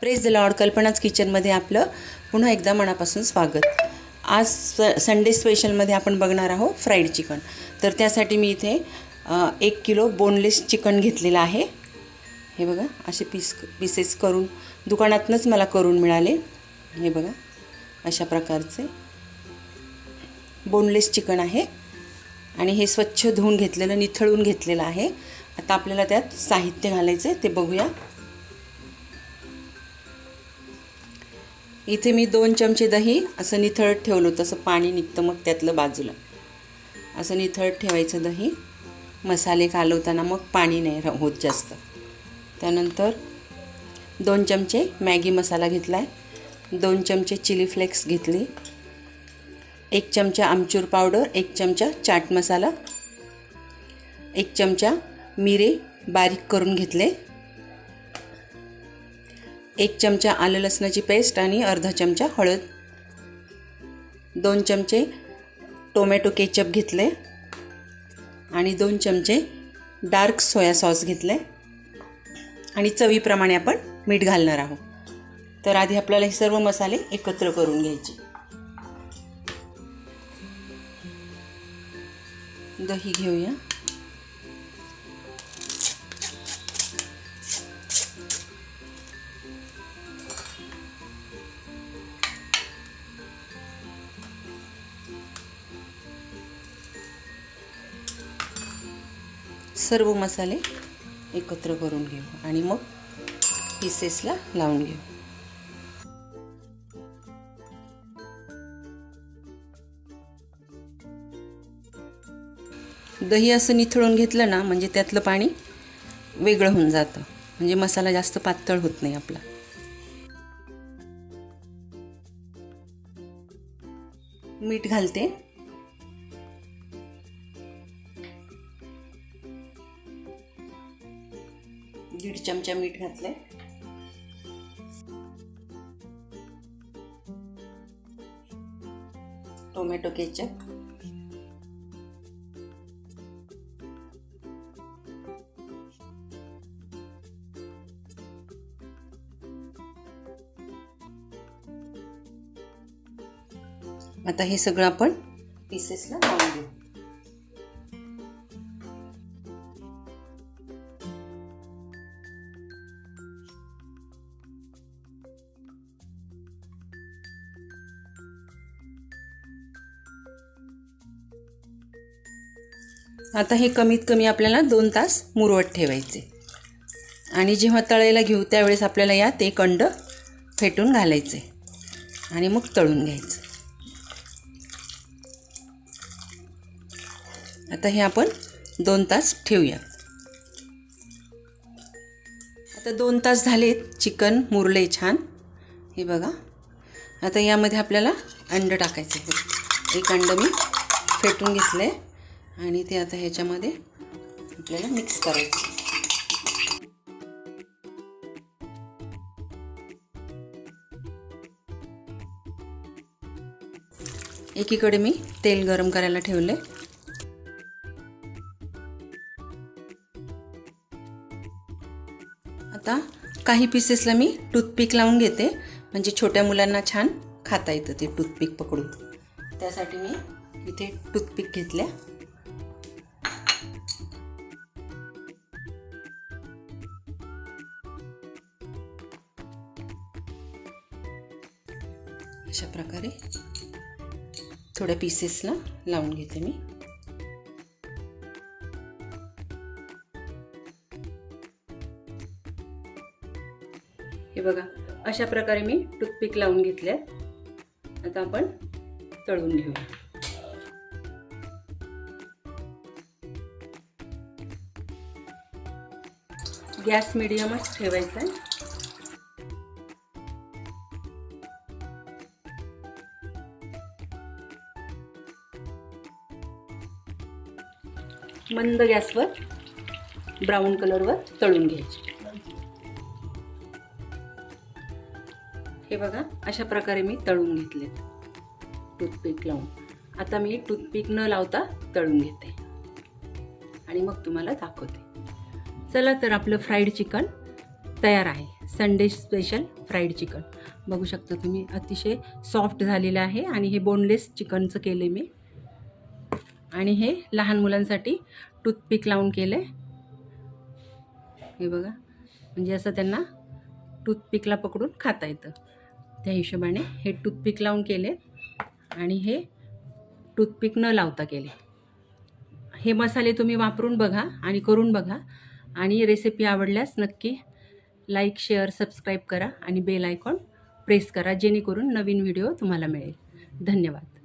Praise the Lord. कल्पनाच किचनमध्ये आपलं पुन्हा एकदा मनापासून स्वागत. आज संडे स्पेशलमध्ये आपण बघणार आहोत फ्राईड चिकन. तर त्यासाठी मी इथे 1 किलो बोनलेस चिकन घेतलेलं आहे. हे बघा, असे पीसेस करून दुकानातूनच मला करून मिळाले. हे बघा, अशा प्रकारचे बोनलेस चिकन आहे आणि हे स्वच्छ धुवून घेतलेलं, निथळून घेतलेलं आहे. आता आपल्याला त्यात साहित्य घालायचं आहे, ते बघूया. इथे मी 2 चमचे दही असं निथळत ठेवलं, तसं पाणी निघतं मग त्यातलं बाजूला. असं निथळत ठेवायचं दही. मसाले कालवताना मग पाणी नाही होत जास्त. त्यानंतर 2 चमचे मॅगी मसाला घेतला आहे, 2 चमचे चिली फ्लेक्स घेतली, 1 चमचा आमचूर पावडर, 1 चमचा चाट मसाला, 1 चमचा मिरे बारीक करून घेतले, 1 चमचा आलं लसणाची पेस्ट आणि अर्धा चमचा हळद, 2 चमचे टोमॅटो केचप घेतले आणि 2 चमचे डार्क सोया सॉस घेतले आणि चवीप्रमाणे आपण मीठ घालणार आहोत. तर आधी आपल्याला हे सर्व मसाले एकत्र करून घ्यायचे. दही घेऊया. सर्व मसाले एकत्र करून घेऊ आणि मग पीसेसला लावून घेऊ. दही असं निथळून घेतलं ना, म्हणजे त्यातलं पाणी वेगळं होऊन जातं, म्हणजे मसाला जास्त पातळ होत नाही आपला. मीठ घालते. दीड चमचा मीठ घातले. टोमॅटो केचप, आता हे सगळं आपण पीसेसला लावून घेऊ. आता हे कमीत कमी आपल्याला 2 तास मुरवत ठेवायचे आणि जेव्हा तळायला घेऊ त्यावेळेस आपल्याला यात 1 अंड फेटून घालायचे आणि मग तळून घ्यायचं. आता हे आपण 2 तास ठेवूया. आता 2 तास झालेत, चिकन मुरले छान. हे बघा, आता यामध्ये आपल्याला अंड टाकायचं आहे. 1 अंड मी फेटून घेतले आणि ते आता ह्याच्यामध्ये आपल्याला मिक्स करायचं. एकीकडे मी तेल गरम करायला ठेवले. आता काही पीसेसला मी टूथपिक लावून घेते, म्हणजे छोट्या मुलांना छान खाता येतं ते टूथपिक पकडून. त्यासाठी मी इथे टूथपिक घेतल्या. अशा प्रकारे थोड्या पीसेसला लावून घेते मी. हे बघा, अशा प्रकारे मी टूथपिक लावून घेतल्यात. आता आपण तळून घेऊया. गॅस मीडियमच ठेवायचा आहे. मंद गॅसवर ब्राऊन कलरवर तळून घ्यायचे. हे बघा, अशा प्रकारे मी तळून घेतले टूथपिक लावून. आता मी टूथपिक न लावता तळून घेते आणि मग तुम्हाला दाखवते. चला तर आपलं फ्राईड चिकन तयार आहे. संडे स्पेशल फ्राईड चिकन बघू शकता तुम्ही, अतिशय सॉफ्ट झालेलं आहे. आणि हे बोनलेस चिकनचं केलं आहे मी. आणि हे लहान मुलांसाठी टूथपिक लावून केलं आहे. हे बघा, म्हणजे असं त्यांना टूथपिकला पकडून खाता येतं, त्या हिशोबाने हे टूथपिक लावून केले. आणि हे टूथपिक न लावता केले. हे मसाले तुम्ही वापरून बघा आणि करून बघा. आणि रेसिपी आवडल्यास नक्की लाईक, शेअर, सबस्क्राईब करा आणि बेल आयकॉन प्रेस करा, जेणेकरून नवीन व्हिडिओ तुम्हाला मिळेल. धन्यवाद.